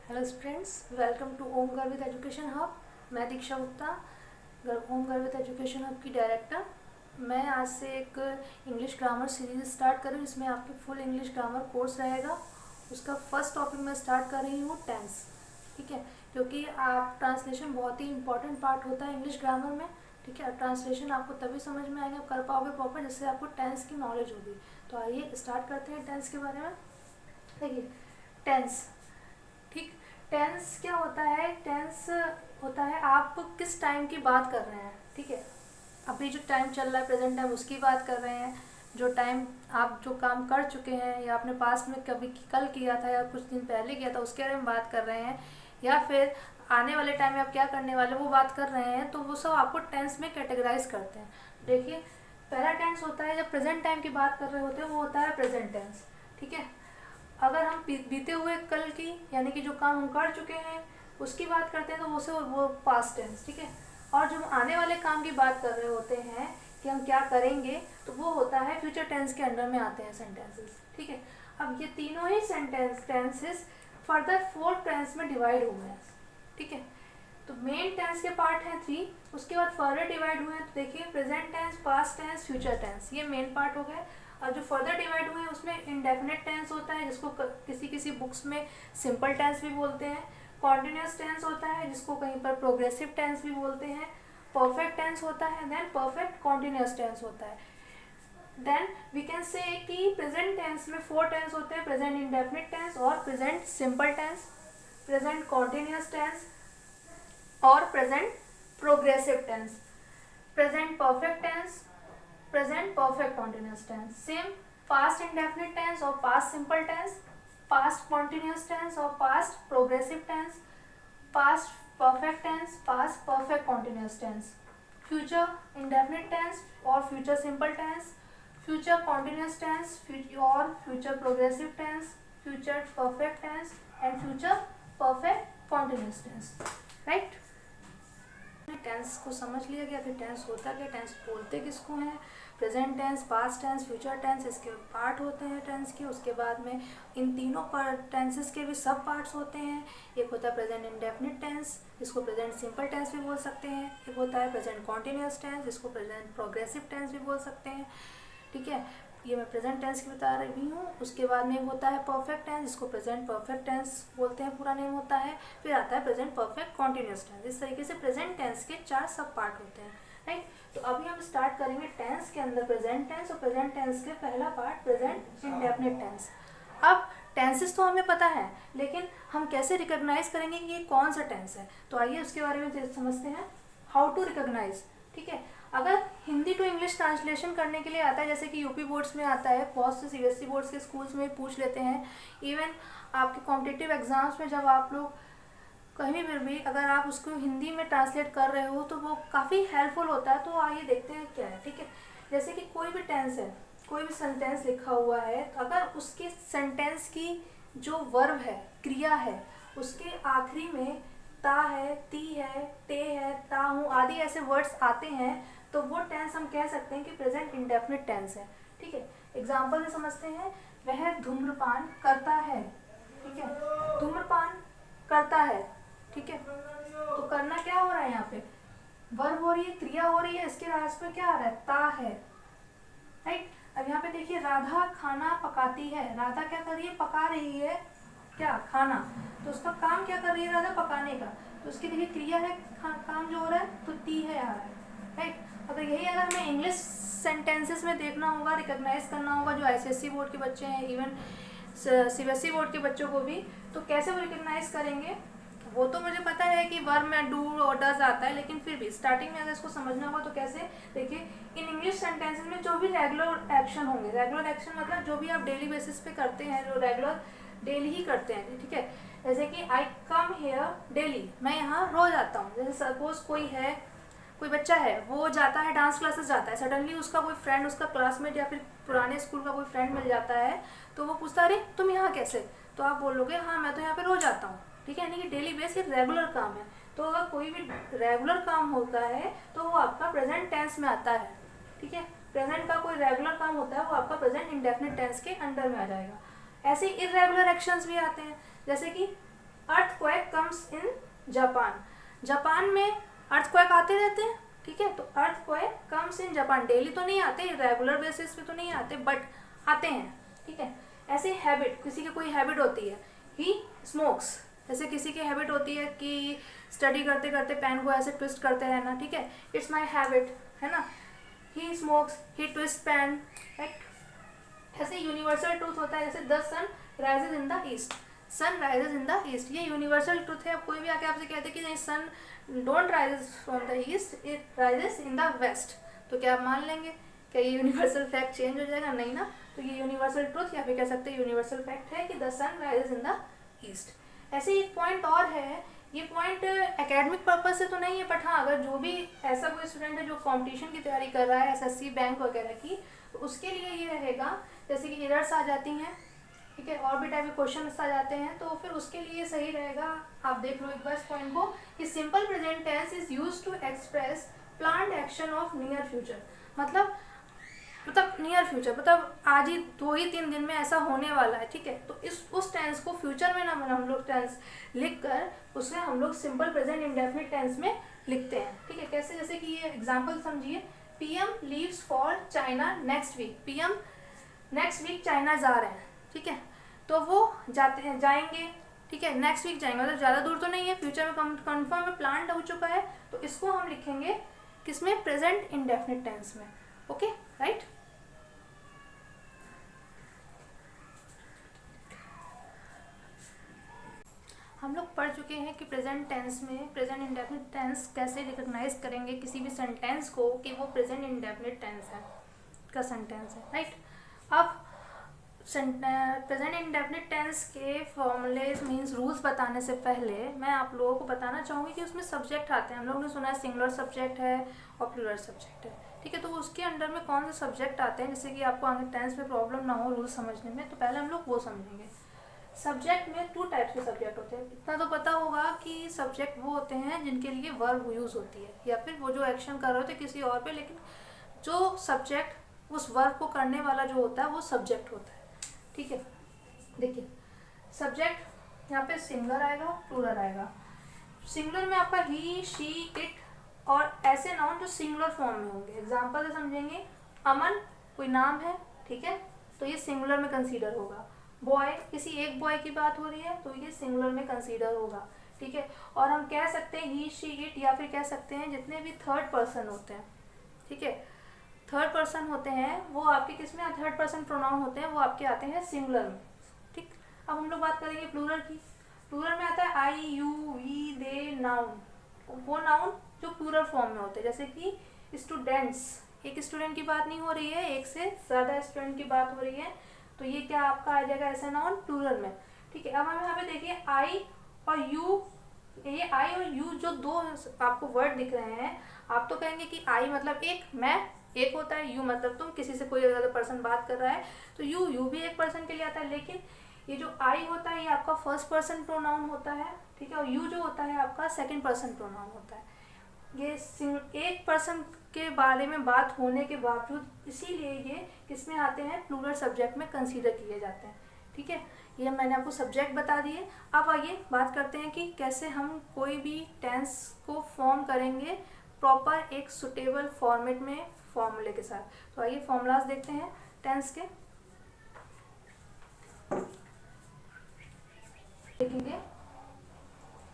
Hello students, welcome two ohm गर्वित education hub. मैं दीक्षा गुप्ता, ओम गर्वित एजुकेशन हब की डायरेक्टर। मैं आज से एक इंग्लिश ग्रामर सीरीज स्टार्ट कर रही हूँ, जिसमें आपकी फुल इंग्लिश ग्रामर कोर्स रहेगा। उसका फर्स्ट टॉपिक मैं स्टार्ट कर रही हूँ टेंस। ठीक है, क्योंकि आप ट्रांसलेशन बहुत ही इंपॉर्टेंट पार्ट होता है इंग्लिश ग्रामर में। ठीक है, ट्रांसलेशन आपको तभी समझ में आएगा, आप कर पाओगे प्रॉपर, जिससे आपको टेंस की नॉलेज होगी। तो आइए स्टार्ट करते हैं टेंस के बारे में। देखिए, टेंस, ठीक, टेंस क्या होता है? टेंस होता है आप किस टाइम की बात कर रहे हैं। ठीक है, अभी जो टाइम चल रहा है, प्रेजेंट टाइम, उसकी बात कर रहे हैं। जो टाइम आप जो काम कर चुके हैं, या आपने पास में कभी कल किया था या कुछ दिन पहले किया था, उसके बारे में बात कर रहे हैं, या फिर आने वाले टाइम में आप क्या करने वाले वो बात कर रहे हैं, तो वो सब आपको टेंस में कैटेगराइज करते हैं। देखिए, पहला टेंस होता है जब प्रेजेंट टाइम की बात कर रहे होते हैं, वो होता है प्रेजेंट टेंस। ठीक है, अगर हम बीते हुए कल की, यानी कि जो काम हम कर चुके हैं, उसकी बात करते हैं, तो वो पास्ट टेंस। ठीक है, और जब आने वाले काम की बात कर रहे होते हैं कि हम क्या करेंगे, तो वो होता है फ्यूचर टेंस के अंडर में आते हैं सेंटेंसेस। ठीक है, अब ये तीनों ही टेंसेस फर्दर 4 टेंस में डिवाइड हुए हैं। ठीक है, तो मेन टेंस के पार्ट हैं 3, उसके बाद फर्दर डिवाइड हुए हैं। तो देखिए, present tense, past tense, future tense, ये मेन पार्ट हो गए। और जो फर्दर डिवाइड हुए हैं उसमें इंडेफिनिट टेंस होता है, जिसको किसी किसी बुक्स में सिंपल टेंस भी बोलते हैं। कॉन्टिन्यूस टेंस होता है, जिसको कहीं पर प्रोग्रेसिव टेंस भी बोलते हैं। परफेक्ट टेंस होता है, देन परफेक्ट कॉन्टिन्यूस टेंस होता है। देन वी कैन से कि प्रेजेंट टेंस में 4 टेंस होते हैं: प्रेजेंट इंडेफिनिट टेंस, और present simple tense, present continuous tense, और present progressive tense, present perfect tense, present perfect continuous tense. Same past indefinite tense और past simple tense, past continuous tense और past progressive tense, past perfect tense, past perfect continuous tense, future indefinite tense और future simple tense, future continuous tense और future progressive tense, future perfect tense and future perfect continuous tense. Right, tense को समझ लिया गया। फिर tense होता क्या, tense बोलते किसको हैं? Present tense, past tense, future tense, इसके पार्ट होते हैं टेंस के। उसके बाद में इन तीनों टेंसेस के भी सब पार्ट्स होते हैं। एक होता है प्रेजेंट इंडेफिनिट टेंस, जिसको प्रेजेंट सिंपल टेंस भी बोल सकते हैं। एक होता है प्रेजेंट कॉन्टिन्यूस टेंस, जिसको प्रेजेंट प्रोग्रेसिव टेंस भी बोल सकते हैं। ठीक है, ये मैं प्रेजेंट टेंस की बता रही हूँ। उसके बाद में होता है परफेक्ट टेंस, जिसको प्रेजेंट परफेक्ट टेंस बोलते हैं, पूरा नेम होता है। फिर आता है प्रेजेंट परफेक्ट कॉन्टिन्यूस टेंस। इस तरीके से प्रेजेंट टेंस के 4 सब पार्ट होते हैं। राइट, तो अभी हम स्टार्ट करेंगे टेंस के अंदर प्रेजेंट टेंस, और प्रेजेंट टेंस के पहला पार्ट प्रेजेंट इंडेफिनिट टेंस। अब टेंसेस तो हमें पता है, लेकिन हम कैसे रिकॉग्नाइज करेंगे कि ये कौन सा टेंस है? तो आइए उसके बारे में समझते हैं, हाउ टू रिकॉग्नाइज। ठीक है, अगर हिंदी टू इंग्लिश ट्रांसलेशन करने के लिए आता है, जैसे कि यूपी बोर्ड्स में आता है, बहुत से सीबीएसई बोर्ड्स के स्कूल्स में पूछ लेते हैं, इवन आपके कॉम्पिटिटिव एग्जाम्स में जब आप लोग कहीं पर भी अगर आप उसको हिंदी में ट्रांसलेट कर रहे हो, तो वो काफ़ी हेल्पफुल होता है। तो आइए देखते हैं क्या है। ठीक है, जैसे कि कोई भी टेंस है, कोई भी सेंटेंस लिखा हुआ है, तो अगर उसके सेंटेंस की जो वर्ब है, क्रिया है, उसके आखिरी में ता है, ती है, ते है, ता हूँ आदि ऐसे वर्ड्स आते हैं, तो वो टेंस हम कह सकते हैं कि प्रेजेंट इंडेफिनिट टेंस है। ठीक है, एग्जाम्पल में समझते हैं। वह धूम्रपान करता है। ठीक है, धूम्रपान करता है। ठीक है, तो करना क्या हो रहा है? यहाँ पे वर्ब हो रही है, क्रिया हो रही है, इसके लास्ट में क्या आ रहा है? ता है। राइट, अब यहाँ पे देखिए, राधा खाना पकाती है। राधा क्या कर रही है? पका रही है क्या? खाना। तो उसका काम क्या कर रही है राधा? पकाने का। तो उसकी देखिए क्रिया है, काम जो हो रहा है, तो ती है आ रहा है। राइट, अगर यही अगर मैं इंग्लिश सेंटेंसेस में देखना होगा, रिकॉग्नाइज करना होगा, जो आईसीएसई बोर्ड के बच्चे हैं, इवन सीबीएसई बोर्ड के बच्चों को भी, तो कैसे वो रिकॉग्नाइज करेंगे? वो तो मुझे पता है कि वर्ब में डू और डज आता है, लेकिन फिर भी स्टार्टिंग में अगर इसको समझना होगा तो कैसे? देखिए, इन इंग्लिश सेंटेंसेस में जो भी रेगुलर एक्शन होंगे, रेगुलर एक्शन मतलब जो भी आप डेली बेसिस पे करते हैं, जो रेगुलर डेली ही करते हैं। ठीक है, जैसे कि आई कम हेयर डेली, मैं यहाँ रोज आता हूँ। जैसे सपोज कोई बच्चा है, वो जाता है डांस क्लासेस जाता है, सडनली उसका कोई फ्रेंड, उसका क्लासमेट या फिर पुराने स्कूल का कोई फ्रेंड मिल जाता है, तो वो पूछता है, अरे तुम यहाँ कैसे? तो आप बोलोगे, हाँ मैं तो यहाँ पे रोज आता हूँ। ठीक है, यानी कि डेली बेस ये रेगुलर काम है। तो अगर कोई भी रेगुलर काम होता है, तो वो आपका प्रेजेंट टेंस में आता है। ठीक है, प्रेजेंट का कोई रेगुलर काम होता है, वो आपका प्रेजेंट इंडेफिनिट टेंस के अंडर में आ जाएगा। ऐसे इर्रेगुलर एक्शंस भी आते हैं, जैसे कि earthquake comes in Japan. Japan में अर्थक्वेक आते रहते हैं, ठीक है। तो earthquake comes in Japan, daily तो नहीं आते, रेगुलर बेसिस पे तो नहीं आते, बट आते हैं, ठीक है। ऐसे हैबिट, किसी की कोई हैबिट होती है, ही स्मोक्स, जैसे किसी की हैबिट होती है कि स्टडी करते करते पेन को ऐसे ट्विस्ट करते रहना, ठीक है, इट्स माई हैबिट, है ना। He smokes, he twist pen, right. ऐसे यूनिवर्सल ट्रूथ होता है, जैसे the sun rises in the east, sun rises in the east, ये यूनिवर्सल ट्रूथ है। अब कोई भी आके आपसे कहते हैं कि नहीं sun don't rises from the east, it rises in the west, तो क्या आप मान लेंगे? क्या ये यूनिवर्सल फैक्ट चेंज हो जाएगा? नहीं ना। तो ये यूनिवर्सल ट्रूथ या फिर कह सकते हैं यूनिवर्सल फैक्ट है कि the sun rises in the east. ऐसे एक पॉइंट और है, ये पॉइंट एकेडमिक पर्पज से तो नहीं है, बट हाँ अगर जो भी ऐसा कोई स्टूडेंट है जो कंपटीशन की तैयारी कर रहा है एसएससी बैंक वगैरह की, तो उसके लिए ये रहेगा, जैसे कि एरर्स आ जाती हैं, ठीक है, और भी टाइप के क्वेश्चन आ जाते हैं, तो फिर उसके लिए सही रहेगा, आप देख लो एक बार इस पॉइंट को, कि simple present tense is used to express planned action of near future. मतलब नियर फ्यूचर मतलब आज ही 2 ही 3 दिन में ऐसा होने वाला है, ठीक है। तो इस उस टेंस को फ्यूचर में ना हम लोग टेंस लिख कर उसे हम लोग सिंपल प्रेजेंट इंडेफिनिट टेंस में लिखते हैं, ठीक है। कैसे? जैसे कि ये एग्जांपल समझिए, PM leaves for China next week, PM next week China जा रहे हैं, ठीक है, तो वो जाएंगे, ठीक है, नेक्स्ट वीक जाएंगे, मतलब ज़्यादा दूर तो नहीं है, फ्यूचर में कन्फर्म है, प्लान हो चुका है, तो इसको हम लिखेंगे किसमें? प्रेजेंट इंडेफिनिट टेंस में, ओके, राइट। हम लोग पढ़ चुके हैं कि प्रेजेंट टेंस में प्रेजेंट इंडेफिनिट टेंस कैसे रिकॉग्नाइज करेंगे किसी भी सेंटेंस को कि वो प्रेजेंट इंडेफिनिट टेंस है का सेंटेंस है, राइट। अब प्रेजेंट इंडेफिनिट टेंस के फॉर्मूले मीन्स रूल्स बताने से पहले मैं आप लोगों को बताना चाहूँगी कि उसमें सब्जेक्ट आते हैं। हम लोगों ने सुना है सिंगुलर सब्जेक्ट है और प्लूरल सब्जेक्ट है, ठीक है। तो उसके अंडर में कौन से सब्जेक्ट आते हैं जिससे कि आपको आगे टेंस में प्रॉब्लम ना हो रूल समझने में, तो पहले हम लोग वो समझेंगे। सब्जेक्ट में 2 टाइप्स के सब्जेक्ट होते हैं। इतना तो पता होगा कि सब्जेक्ट वो होते हैं जिनके लिए वर्ब यूज़ होती है, या फिर वो जो एक्शन कर रहे होते हैं किसी और पे, लेकिन जो सब्जेक्ट उस वर्ब को करने वाला जो होता है वो सब्जेक्ट होता है, ठीक है। देखिए सब्जेक्ट यहाँ पे सिंगुलर आएगा, प्लूरल आएगा। सिंगुलर में आपका ही, शी, इट और ऐसे नाउन जो सिंगुलर फॉर्म में होंगे। एग्जाम्पल से समझेंगे, अमन कोई नाम है, ठीक है, तो ये सिंगुलर में कंसीडर होगा। बॉय, किसी एक बॉय की बात हो रही है तो ये सिंगुलर में कंसीडर होगा, ठीक है। और हम कह सकते हैं ही, शी, इट, या फिर कह सकते हैं जितने भी थर्ड पर्सन होते हैं, ठीक है, थर्ड पर्सन होते हैं वो आपके किस में? थर्ड पर्सन प्रोनाउन होते हैं वो आपके आते हैं सिंगुलर में, ठीक। अब हम लोग बात करेंगे प्लूरल की। प्लूरल में आता है आई, यू, वी, दे, नाउन, वो नाउन जो प्लूरल फॉर्म में होते हैं, जैसे कि स्टूडेंट्स, एक स्टूडेंट की बात नहीं हो रही है, एक से ज़्यादा स्टूडेंट की बात हो रही है, तो ये क्या आपका आ जाएगा ऐसा नाउन प्लूरल में, ठीक है। अब हम यहाँ पे देखिए आई और यू, ये आई और यू जो 2 आपको वर्ड दिख रहे हैं, आप तो कहेंगे कि आई मतलब एक, मैं एक होता है, यू मतलब तुम, किसी से कोई अगर पर्सन बात कर रहा है तो यू भी एक पर्सन के लिए आता है, लेकिन ये जो आई होता है ये आपका फर्स्ट पर्सन प्रोनाउन होता है, ठीक है, और यू जो होता है आपका सेकंड पर्सन प्रोनाउन होता है। ये एक पर्सन के बारे में बात होने के बावजूद इसीलिए ये किसमें आते हैं? प्लूरल सब्जेक्ट में कंसीडर किए जाते हैं, ठीक है। ये मैंने आपको सब्जेक्ट बता दिए। अब आइए बात करते हैं कि कैसे हम कोई भी टेंस को फॉर्म करेंगे प्रॉपर एक सुटेबल फॉर्मेट में फॉर्मूले के साथ। तो आइए फॉर्मूलाज देखते हैं टेंस के, देखेंगे।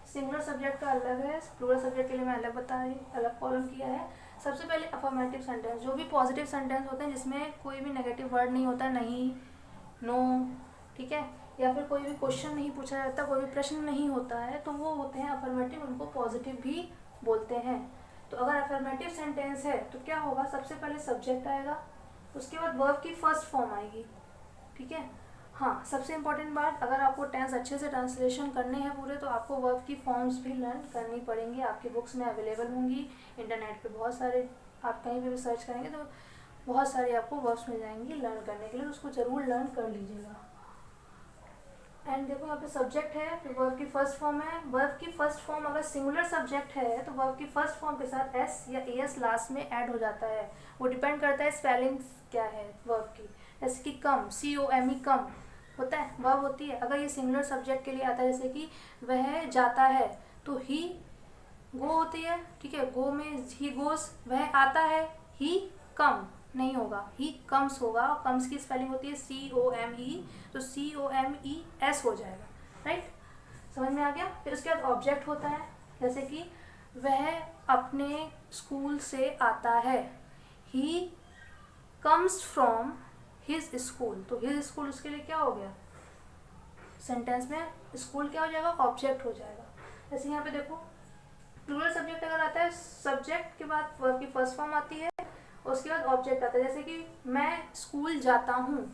सिंगुलर सब्जेक्ट का अलग है, प्लूरल सब्जेक्ट के लिए मैं अलग बता रही हूँ, अलग कॉलम किया है। सबसे पहले अफर्मेटिव सेंटेंस, जो भी पॉजिटिव सेंटेंस होते हैं जिसमें कोई भी नेगेटिव वर्ड नहीं होता, नहीं, नो, ठीक है, या फिर कोई भी क्वेश्चन नहीं पूछा जाता, कोई भी प्रश्न नहीं होता है, तो वो होते हैं अफर्मेटिव, उनको पॉजिटिव भी बोलते हैं। तो अगर अफर्मेटिव सेंटेंस है तो क्या होगा? सबसे पहले सब्जेक्ट आएगा, उसके बाद वर्ब की फर्स्ट फॉर्म आएगी, ठीक है। हाँ, सबसे इम्पॉर्टेंट बात, अगर आपको टेंस अच्छे से ट्रांसलेशन करने हैं पूरे, तो आपको वर्ब की फॉर्म्स भी लर्न करनी पड़ेंगी, आपकी बुक्स में अवेलेबल होंगी, इंटरनेट पे बहुत सारे, आप कहीं पे भी सर्च करेंगे तो बहुत सारी आपको वर्ब्स मिल जाएंगी लर्न करने के लिए, उसको ज़रूर लर्न कर लीजिएगा। एंड देखो यहाँ पे सब्जेक्ट है, फिर वर्ब की फर्स्ट फॉर्म है। वर्ब की फर्स्ट फॉर्म अगर सिंगुलर सब्जेक्ट है तो वर्ब की फर्स्ट फॉर्म के साथ एस या एस लास्ट में ऐड हो जाता है, वो डिपेंड करता है स्पेलिंग क्या है वर्ब की। जैसे कि कम, COME कम, होता है, वर्ब होती है। अगर ये सिंगुलर सब्जेक्ट के लिए आता है, जैसे कि वह जाता है, तो ही गो होती है, ठीक है, गो में ही गोस। वह आता है, ही कम नहीं होगा, ही कम्स होगा, और कम्स की स्पेलिंग होती है COME, तो COMES हो जाएगा, राइट। समझ में आ गया। फिर उसके बाद ऑब्जेक्ट होता है, जैसे कि वह अपने स्कूल से आता है, he comes from his school, तो हिज स्कूल उसके लिए क्या हो गया, सेंटेंस में स्कूल क्या हो जाएगा, ऑब्जेक्ट हो जाएगा। जैसे यहाँ पे देखो, प्लूरल सब्जेक्ट अगर आता है, सब्जेक्ट के बाद वर्ब की फर्स्ट फॉर्म आती है, उसके बाद ऑब्जेक्ट आता है। जैसे कि मैं स्कूल जाता हूँ,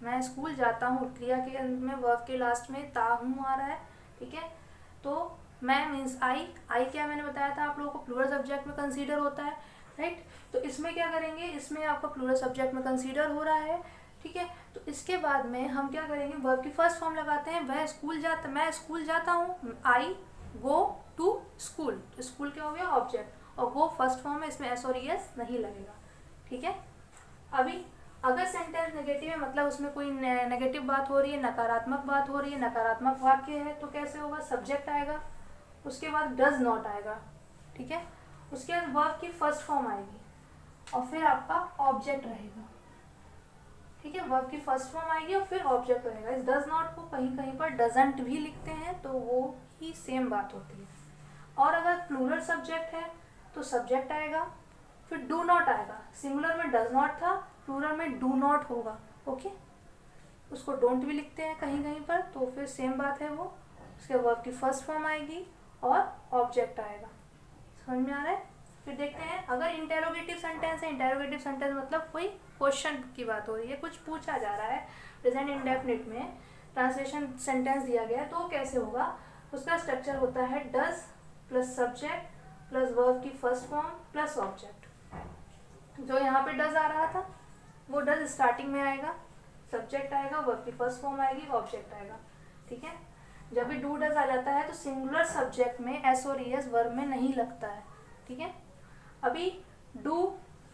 मैं स्कूल जाता हूँ, क्रिया के अंत में वर्ब के लास्ट में ता हूँ आ रहा है, ठीक है। तो मैं मीन्स आई क्या मैंने बताया था आप लोगों को प्लूरल सब्जेक्ट में कंसीडर होता है, राइट। तो इसमें क्या करेंगे, इसमें आपका प्लूरल सब्जेक्ट में कंसीडर हो रहा है, ठीक है। तो इसके बाद में हम क्या करेंगे, वर्ब की फर्स्ट फॉर्म लगाते हैं, वह स्कूल जाता, मैं स्कूल जाता हूँ, आई गो टू स्कूल, तो स्कूल क्या हो गया, ऑब्जेक्ट, और वो फर्स्ट फॉर्म है, इसमें एस और ES नहीं लगेगा, ठीक है। अभी अगर सेंटेंस नेगेटिव है, मतलब उसमें कोई नेगेटिव बात हो रही है, नकारात्मक बात हो रही है, नकारात्मक वाक्य है, तो कैसे होगा, सब्जेक्ट आएगा, उसके बाद डज नॉट आएगा, ठीक है, उसके बाद वर्ब की फर्स्ट फॉर्म आएगी, और फिर आपका ऑब्जेक्ट रहेगा, ठीक है, वर्ब की फर्स्ट फॉर्म आएगी और फिर ऑब्जेक्ट रहेगा। इस डज नॉट को कहीं कहीं पर डजंट भी लिखते हैं, तो वो ही सेम बात होती है। और अगर प्लूरल सब्जेक्ट है तो सब्जेक्ट आएगा, फिर डू नॉट आएगा, सिंगुलर में डज नॉट था, प्लूरल में डू नॉट होगा, ओके। उसको डोंट भी लिखते हैं कहीं कहीं पर, तो फिर सेम बात है वो। उसके वर्ब की फर्स्ट फॉर्म आएगी और ऑब्जेक्ट आएगा, समझ में आ रहा है। फिर देखते हैं, अगर इंटेरोगेटिव सेंटेंस है, इंटेरोगेटिव सेंटेंस मतलब कोई क्वेश्चन की बात हो रही है, कुछ पूछा जा रहा है, प्रेजेंट इंडेफिनिट में ट्रांसलेशन सेंटेंस दिया गया है, तो कैसे होगा, उसका स्ट्रक्चर होता है does plus subject plus verb की फर्स्ट फॉर्म प्लस ऑब्जेक्ट। जो यहाँ पे डज आ रहा था, वो डज स्टार्टिंग में आएगा, सब्जेक्ट आएगा, वर्ब की फर्स्ट फॉर्म आएगी, ऑब्जेक्ट आएगा, ठीक है। जब भी डू डज आ जाता है तो सिंगुलर सब्जेक्ट में एस और ES वर्ब में नहीं लगता है, ठीक है। अभी डू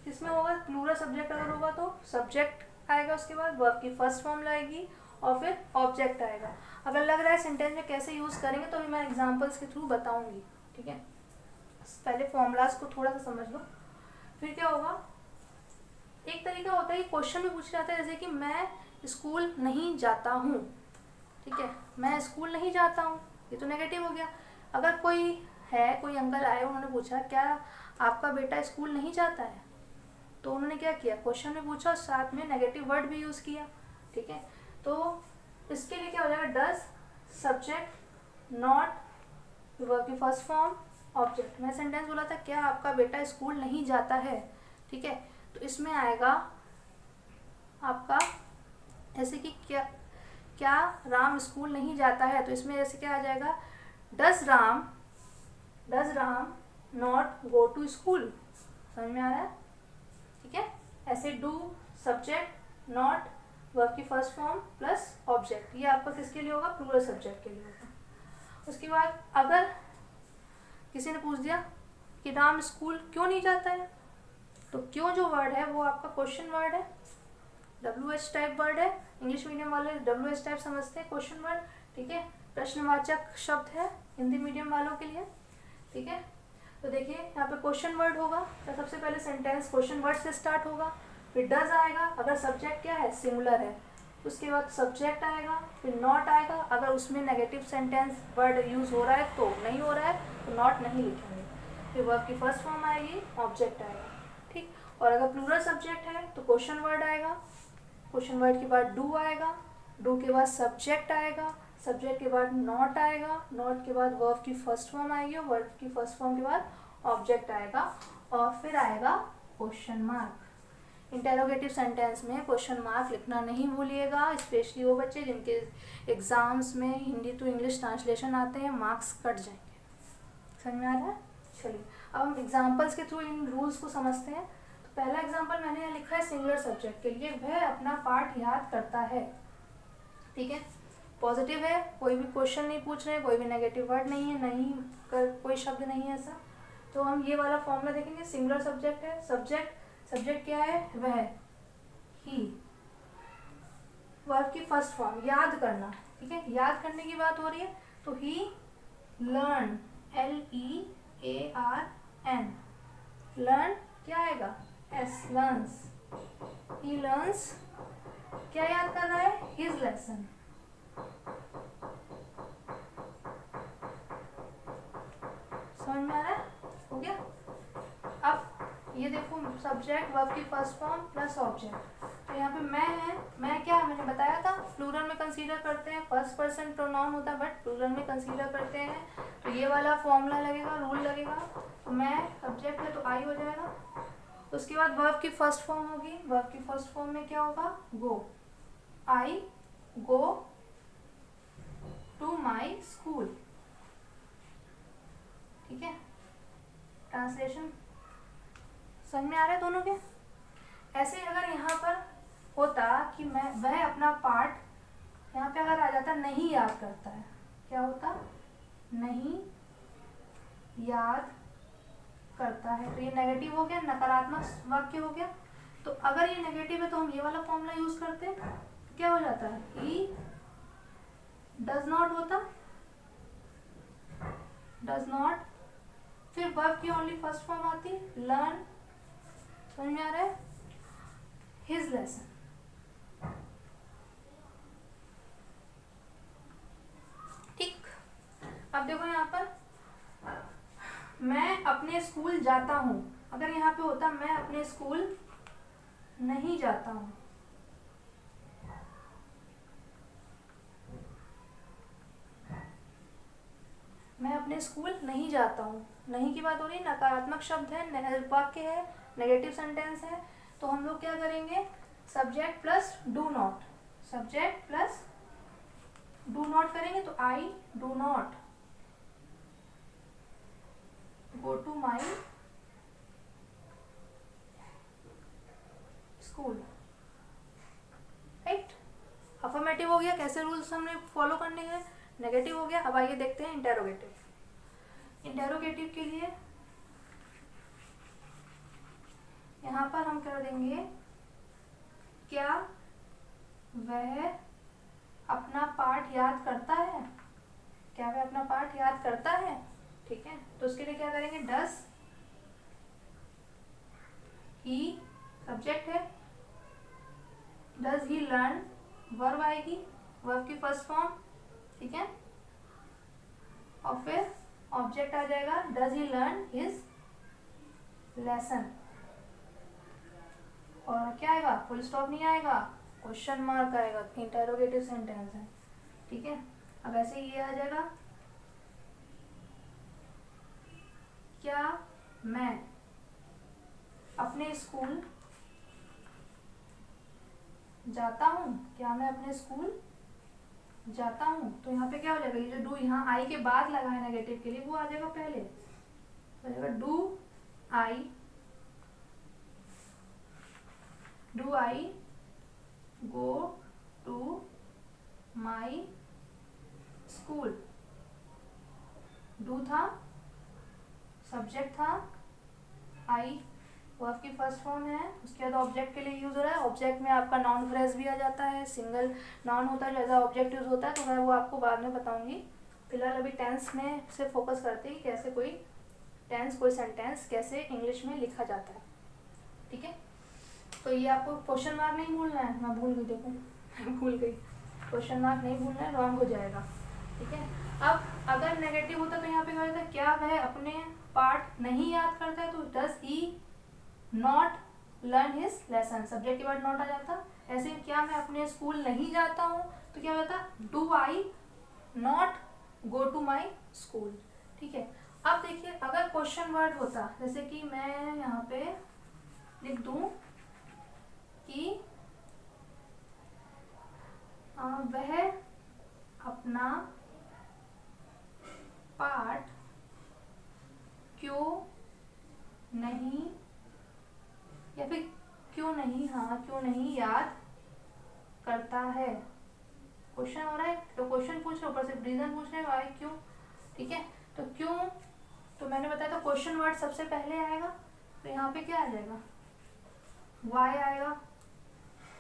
किसमें होगा, प्लूरल सब्जेक्ट अगर होगा तो सब्जेक्ट आएगा, उसके बाद वर्ब की फर्स्ट फॉर्म लाएगी और फिर ऑब्जेक्ट आएगा। अगर लग रहा है सेंटेंस में कैसे यूज़ करेंगे तो अभी मैं एग्जांपल्स के थ्रू बताऊंगी, ठीक है। पहले फॉर्मूलाज को थोड़ा सा समझ लो, फिर क्या होगा। एक तरीका होता है कि क्वेश्चन में पूछ जाता है, जैसे कि मैं स्कूल नहीं जाता हूँ, ठीक है, मैं स्कूल नहीं जाता हूँ, ये तो नेगेटिव हो गया। अगर कोई है, कोई अंकल आए, उन्होंने पूछा क्या आपका बेटा स्कूल नहीं जाता है, तो उन्होंने क्या किया, क्वेश्चन में पूछा, साथ में नेगेटिव वर्ड भी यूज़ किया, ठीक है। तो इसके लिए क्या हो जाएगा, डज सब्जेक्ट नॉट वर्ब की फर्स्ट फॉर्म ऑब्जेक्ट। मैं सेंटेंस बोला था क्या आपका बेटा स्कूल नहीं जाता है, ठीक है, तो इसमें आएगा आपका ऐसे कि क्या राम स्कूल नहीं जाता है, तो इसमें ऐसे क्या आ जाएगा, does Ram not go to school, समझ में आ रहा है, ठीक है। ऐसे डू सब्जेक्ट नॉट वर्ब की फर्स्ट फॉर्म प्लस ऑब्जेक्ट, ये आपका किसके लिए होगा, प्लूरल सब्जेक्ट के लिए होगा। उसके बाद अगर किसी ने पूछ दिया कि राम स्कूल क्यों नहीं जाता है, तो क्यों जो वर्ड है वो आपका क्वेश्चन वर्ड है, WH टाइप वर्ड है, इंग्लिश मीडियम वाले WH टाइप समझते हैं क्वेश्चन वर्ड, ठीक है, प्रश्नवाचक शब्द है हिंदी मीडियम वालों के लिए, ठीक है। तो देखिए यहाँ पे क्वेश्चन वर्ड होगा, तो सबसे पहले सेंटेंस क्वेश्चन वर्ड से स्टार्ट होगा, फिर डज आएगा, अगर सब्जेक्ट क्या है, सिंगुलर है, उसके बाद सब्जेक्ट आएगा, फिर नॉट आएगा, अगर उसमें नेगेटिव सेंटेंस वर्ड यूज़ हो रहा है तो नहीं हो रहा है तो नॉट नहीं लिखेंगे, फिर वर्ब की फर्स्ट फॉर्म आएगी, ऑब्जेक्ट आएगा, ठीक। और अगर प्लूरल सब्जेक्ट है तो क्वेश्चन वर्ड आएगा, क्वेश्चन वर्ड के बाद डू आएगा, डू के बाद सब्जेक्ट आएगा, सब्जेक्ट के बाद नॉट आएगा, नॉट के बाद वर्ब की फर्स्ट फॉर्म आएगी और वर्ब की फर्स्ट फॉर्म के बाद ऑब्जेक्ट आएगा और फिर आएगा क्वेश्चन मार्क। इंटेरोगेटिव सेंटेंस में क्वेश्चन मार्क लिखना नहीं भूलिएगा, स्पेशली वो बच्चे जिनके एग्जाम्स में हिंदी टू इंग्लिश ट्रांसलेशन आते हैं, मार्क्स कट जाएंगे, समझ में आ रहा है। चलिए अब हम एग्जाम्पल्स के थ्रू इन रूल्स को समझते हैं। तो पहला एग्जाम्पल मैंने यहाँ लिखा है सिंगुलर सब्जेक्ट के लिए, वह अपना पाठ याद करता है, ठीक है, पॉजिटिव है, कोई भी क्वेश्चन नहीं पूछ रहे, कोई भी नेगेटिव वर्ड नहीं है, नहीं कर कोई शब्द नहीं है ऐसा। तो हम ये वाला फॉर्मूला देखेंगे, सिंगुलर सब्जेक्ट है, सब्जेक्ट क्या है, वह, ही, वर्ब की फर्स्ट फॉर्म, याद करना, ठीक है, याद करने की बात हो रही है, तो ही लर्न, LEARN, लर्न क्या आएगा, एस, लर्न्स, ही लर्न्स, क्या याद कर रहा है, हिज लेसन। समझ में आ रहा है, हो गया। अब ये देखो सब्जेक्ट वर्ब की फर्स्ट फॉर्म प्लस ऑब्जेक्ट, तो यहाँ पे मैं है, मैं क्या मैंने बताया था प्लूरल में कंसीडर करते हैं, फर्स्ट पर्सन प्रोनाउन होता है बट प्लूरल में कंसीडर करते हैं, तो ये वाला फॉर्मूला लगेगा, रूल लगेगा, तो मैं सब्जेक्ट है तो आई हो जाएगा। उसके बाद वर्ब की फर्स्ट फॉर्म होगी, वर्ब की फर्स्ट फॉर्म में क्या होगा, गो, आई गो टू माई स्कूल, ठीक है, ट्रांसलेशन समझ में आ रहा है दोनों के। ऐसे अगर यहाँ पर होता कि मैं वह अपना पाठ, यहाँ पे अगर आ जाता नहीं याद करता है, क्या होता, नहीं याद करता है, तो ये नेगेटिव हो गया, नकारात्मक वाक्य हो गया। तो अगर ये नेगेटिव है तो हम ये वाला फॉर्मूला यूज करते हैं, तो क्या हो जाता है, ही डज नॉट होता, डज नॉट, फिर वर्ब की ओनली फर्स्ट फॉर्म आती, लर्न, समझ में आ रहा है, हिज लेसन। ठीक, अब देखो यहाँ पर मैं अपने स्कूल जाता हूँ, अगर यहाँ पे होता मैं अपने स्कूल नहीं जाता हूँ, मैं अपने स्कूल नहीं जाता हूँ, नहीं की बात हो रही, नकारात्मक शब्द है, वाक्य है, नेगेटिव सेंटेंस है, तो हम लोग क्या करेंगे, subject plus do not, subject plus do not करेंगे, तो I do not go to my school, right. Affirmative हो गया, कैसे रूल्स हमने फॉलो करने हैं, नेगेटिव हो गया। अब आइए देखते हैं इंटेरोगेटिव। इंटेरोगेटिव के लिए यहाँ पर हम कर देंगे, क्या वह अपना पाठ याद करता है, क्या वह अपना पाठ याद करता है, ठीक है, तो उसके लिए क्या करेंगे, डस ही, सब्जेक्ट है, डज ही लर्न, वर्ब आएगी, वर्ब की फर्स्ट फॉर्म, ठीक है, और फिर ऑब्जेक्ट आ जाएगा, does he learn his lesson, और क्या आएगा, फुल स्टॉप नहीं आएगा, क्वेश्चन मार्क आएगा, इंटेरोगेटिव सेंटेंस है, ठीक है। अब ऐसे ये आ जाएगा, क्या मैं अपने स्कूल जाता हूँ, क्या मैं अपने स्कूल जाता हूँ, तो यहाँ पे क्या हो जाएगा, ये जो डू यहाँ आई के बाद लगा है नेगेटिव के लिए, वो आ जाएगा पहले, तो जाएगा do I go to my school, do था, सब्जेक्ट था, आई वर्ब की फर्स्ट फॉर्म है, उसके बाद ऑब्जेक्ट के लिए यूज हो रहा है, ऑब्जेक्ट में आपका नाउन फ्रेज भी आ जाता है, सिंगल नाउन होता है जो एज ऑब्जेक्ट यूज होता है, तो मैं वो आपको बाद में बताऊंगी। फिलहाल अभी टेंस में से फोकस करते हैं, कैसे कोई टेंस, कोई सेंटेंस कैसे इंग्लिश में लिखा जाता है, ठीक है। तो ये आपको क्वेश्चन मार्क नहीं भूलना है, मैं भूल गई, देखो मैं भूल गई, क्वेश्चन मार्क नहीं भूलना है, रॉन्ग हो जाएगा, ठीक है। अब अगर नेगेटिव होता तो यहाँ पे क्या होता है, क्या वह अपने पाठ नहीं याद करता है, तो does he not learn his lesson, subject के बाद नॉट आ जाता। ऐसे क्या मैं अपने स्कूल नहीं जाता हूँ, तो क्या होता, do I not go to my school, ठीक है। अब देखिए अगर क्वेश्चन वर्ड होता, जैसे कि मैं यहाँ पे लिख दूं कि वह अपना पाठ क्यों नहीं, या फिर क्यों नहीं याद करता है, क्वेश्चन हो रहा है, तो क्वेश्चन पूछ रहे, ऊपर से रीजन पूछ रहे, वाई, क्यों, ठीक है। तो क्यों, तो मैंने बताया था क्वेश्चन वर्ड सबसे पहले आएगा, तो यहाँ पे क्या आ जाएगा, वाई आएगा,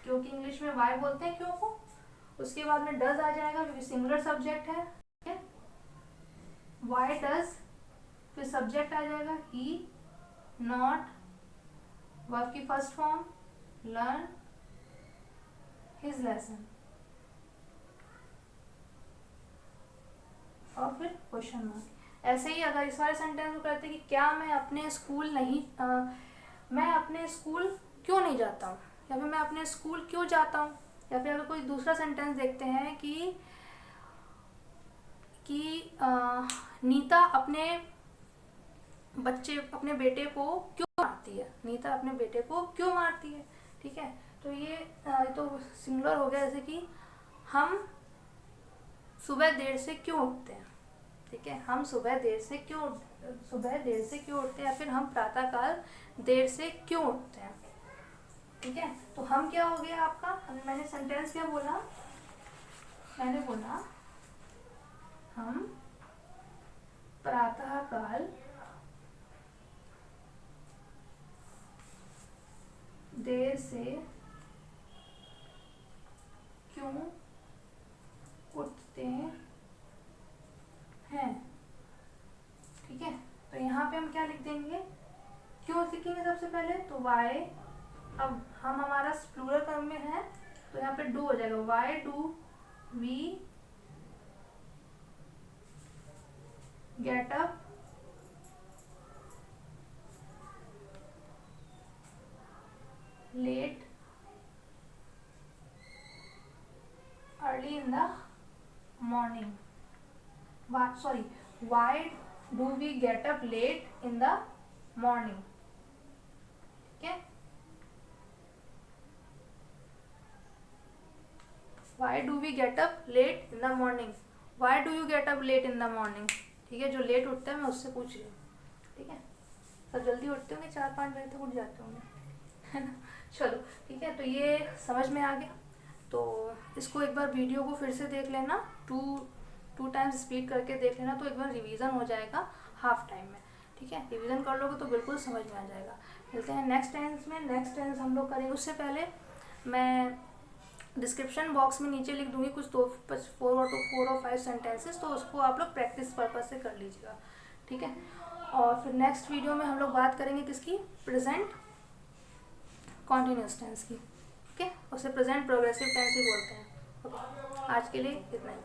क्योंकि इंग्लिश में वाई बोलते हैं क्यों को, उसके बाद में डज आ जाएगा क्योंकि सिंगुलर सब्जेक्ट है, ठीक है। वाई डज, फिर सब्जेक्ट आ जाएगा ही, नॉट, वर्ब की first form learn his lesson, और फिर क्वेश्चन मार्क। ऐसे ही अगर इस वाले सेंटेंस को करते कि क्या मैं अपने स्कूल नहीं मैं अपने स्कूल क्यों नहीं जाता हूँ, या फिर मैं अपने स्कूल क्यों जाता हूँ, या फिर अगर कोई दूसरा सेंटेंस देखते हैं कि नीता अपने बेटे को क्यों मारती है, नीता अपने बेटे को क्यों मारती है, ठीक है। तो ये तो सिंगुलर हो गया, जैसे कि हम सुबह देर से क्यों उठते हैं, ठीक है। हम सुबह देर से क्यों उठते हैं, या फिर हम प्रातःकाल देर से क्यों उठते हैं, ठीक है। तो हम क्या हो गया आपका, मैंने सेंटेंस क्या बोला, मैंने बोला हम प्रातःकाल देर से क्यों उठते हैं, ठीक है। तो यहाँ पे हम क्या लिख देंगे, क्यों सीखेंगे सबसे पहले, तो वाई, अब हम हमारा प्लूरल फॉर्म में है तो यहाँ पे डू हो जाएगा, why do we get up late early in the morning, why do we get up late in the morning, ठीक है। why do we get up late in the morning, why do you get up late in the morning, ठीक है। जो late उठता है मैं उससे पूछ रही हूँ, ठीक है। सब जल्दी उठते होंगे, 4-5 बजे तक उठ जाते होंगे, है ना। चलो ठीक है, तो ये समझ में आ गया। तो इसको एक बार वीडियो को फिर से देख लेना, टू टाइम्स स्पीड करके देख लेना, तो एक बार रिवीजन हो जाएगा हाफ टाइम में, ठीक है। रिवीजन कर लोगे तो बिल्कुल समझ में आ जाएगा। मिलते हैं नेक्स्ट टेंस में। नेक्स्ट टेंस हम लोग करेंगे, उससे पहले मैं डिस्क्रिप्शन बॉक्स में नीचे लिख दूंगी कुछ 4 और 5 सेंटेंसेस, तो उसको आप लोग प्रैक्टिस पर्पज से कर लीजिएगा, ठीक है। और फिर नेक्स्ट वीडियो में हम लोग बात करेंगे किसकी, प्रेजेंट कॉन्टिन्यूस टेंस की, ठीक है। उसे प्रेजेंट प्रोग्रेसिव टेंस भी बोलते हैं। ओके, आज के लिए इतना ही।